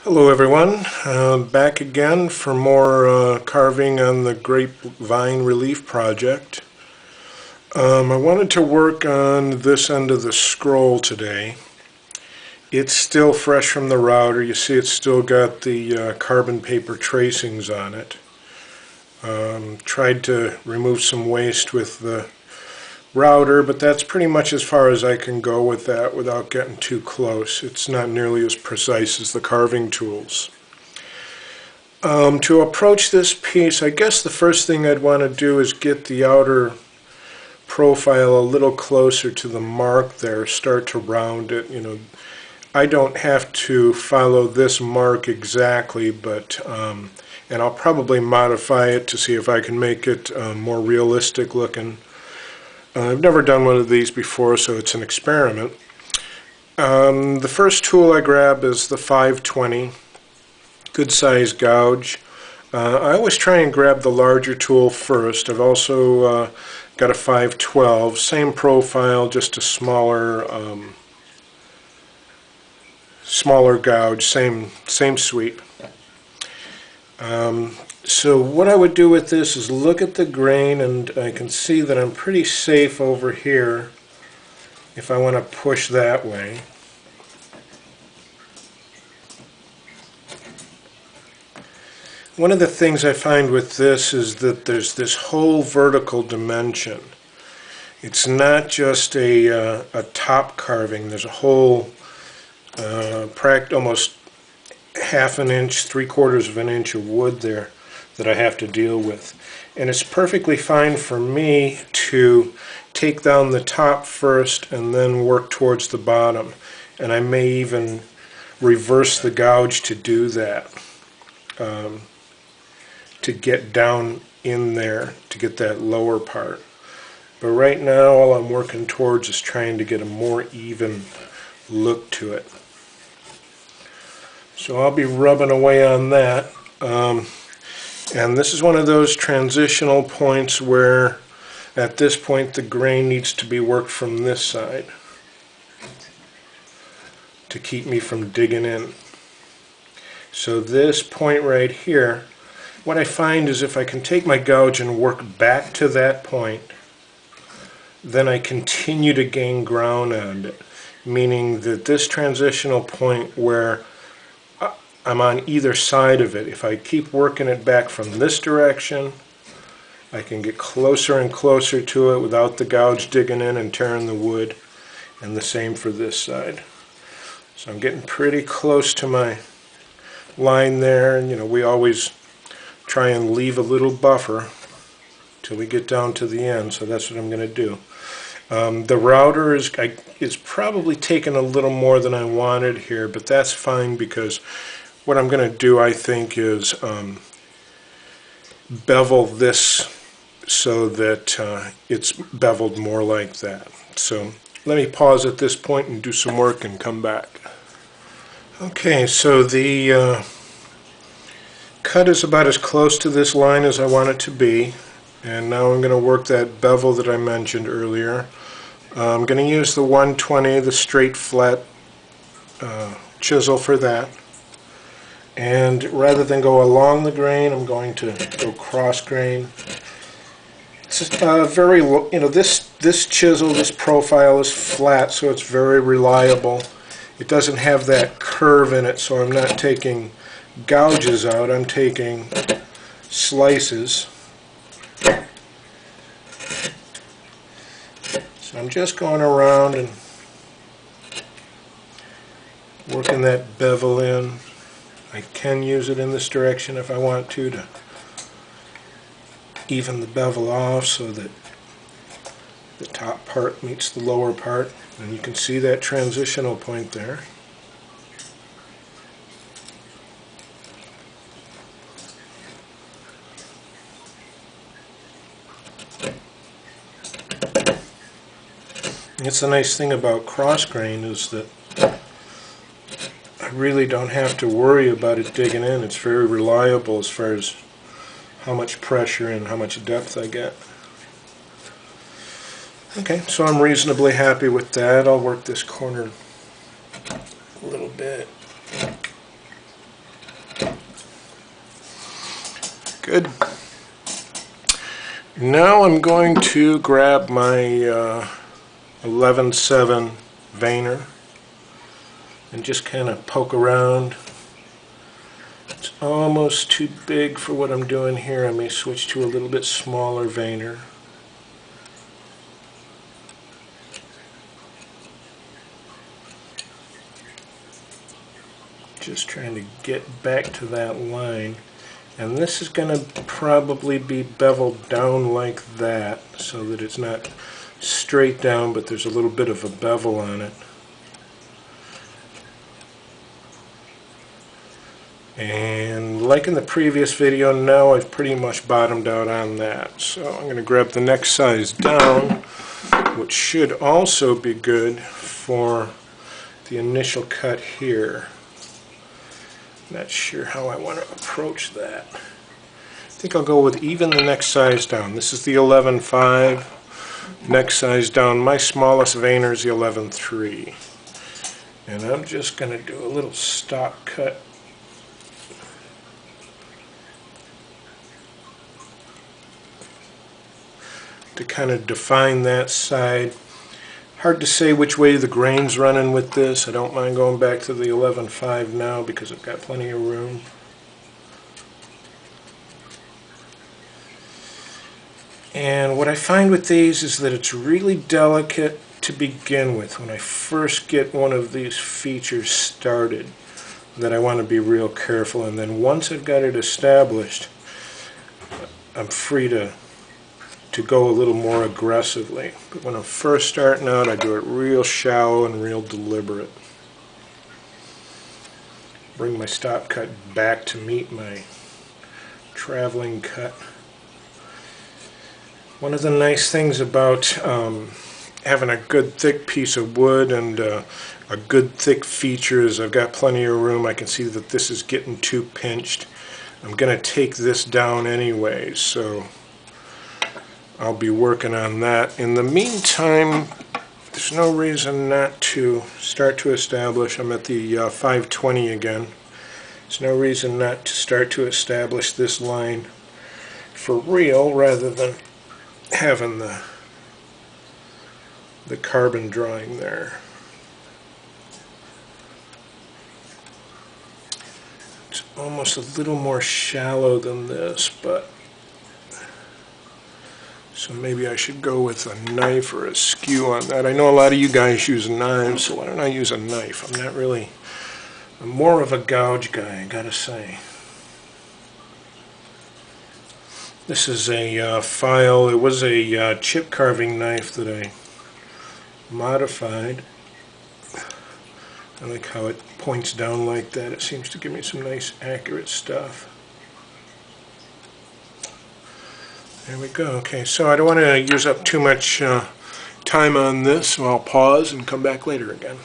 Hello everyone, back again for more carving on the grapevine relief project. I wanted to work on this end of the scroll today. It's still fresh from the router. You see it's still got the carbon paper tracings on it. Tried to remove some waste with the router, but that's pretty much as far as I can go with that without getting too close. It's not nearly as precise as the carving tools. To approach this piece, I guess the first thing I'd want to do is get the outer profile a little closer to the mark there, start to round it. I don't have to follow this mark exactly, but and I'll probably modify it to see if I can make it more realistic looking. I've never done one of these before, so it's an experiment. The first tool I grab is the 520, good size gouge. I always try and grab the larger tool first. I've also got a 512, same profile, just a smaller gouge, same sweep. So what I would do with this is look at the grain, and I can see that I'm pretty safe over here if I want to push that way. One of the things I find with this is that there's this whole vertical dimension. It's not just a top carving. There's a whole almost half an inch, 3/4 of an inch of wood there that I have to deal with. And it's perfectly fine for me to take down the top first and then work towards the bottom. And I may even reverse the gouge to do that, to get down in there, to get that lower part. But right now all I'm working towards is trying to get a more even look to it. So I'll be rubbing away on that. And this is one of those transitional points where at this point the grain needs to be worked from this side to keep me from digging in. So this point right here, what I find is if I can take my gouge and work back to that point, then I continue to gain ground on it, meaning that this transitional point where I'm on either side of it, if I keep working it back from this direction, I can get closer and closer to it without the gouge digging in and tearing the wood, and the same for this side. So I'm getting pretty close to my line there, and we always try and leave a little buffer till we get down to the end, so that's what I'm going to do. The router is probably taking a little more than I wanted here, but that's fine because what I'm going to do, I think, is bevel this so that it's beveled more like that. So let me pause at this point and do some work and come back. Okay, so the cut is about as close to this line as I want it to be, and now I'm going to work that bevel that I mentioned earlier. I'm going to use the 120, the straight flat chisel for that. And rather than go along the grain, I'm going to go cross grain. It's very, this chisel, this profile is flat, so it's very reliable. It doesn't have that curve in it, so I'm not taking gouges out, I'm taking slices. So I'm just going around and working that bevel in. I can use it in this direction if I want to even the bevel off so that the top part meets the lower part, and you can see that transitional point there. It's the nice thing about cross grain is that I really don't have to worry about it digging in. It's very reliable as far as how much pressure and how much depth I get. Okay, so I'm reasonably happy with that. I'll work this corner a little bit. Good. Now I'm going to grab my 11.7 veiner and just kind of poke around. It's almost too big for what I'm doing here. I may switch to a little bit smaller veiner. Just trying to get back to that line. And this is going to probably be beveled down like that, so that it's not straight down, but there's a little bit of a bevel on it. And like in the previous video, now I've pretty much bottomed out on that. So I'm going to grab the next size down, which should also be good for the initial cut here. Not sure how I want to approach that. I think I'll go with even the next size down. This is the 11.5. Next size down. My smallest veiner is the 11.3. And I'm just going to do a little stop cut. To kind of define that side. Hard to say which way the grain's running with this. I don't mind going back to the 11.5 now because I've got plenty of room. And what I find with these is that it's really delicate to begin with. When I first get one of these features started, that I want to be real careful, and then once I've got it established, I'm free to go a little more aggressively. But when I'm first starting out, I do it real shallow and real deliberate. Bring my stop cut back to meet my traveling cut. One of the nice things about having a good thick piece of wood and a good thick feature is I've got plenty of room. I can see that this is getting too pinched. I'm going to take this down anyway, so I'll be working on that. In the meantime, there's no reason not to start to establish. I'm at the 520 again. There's no reason not to start to establish this line for real rather than having the carbon drawing there. It's almost a little more shallow than this, but so maybe I should go with a knife or a skew on that. I know a lot of you guys use knives, so why don't I use a knife? I'm more of a gouge guy, I gotta say. This is a file. It was a chip carving knife that I modified. I like how it points down like that. It seems to give me some nice accurate stuff. There we go. Okay, so I don't want to use up too much time on this, so I'll pause and come back later again.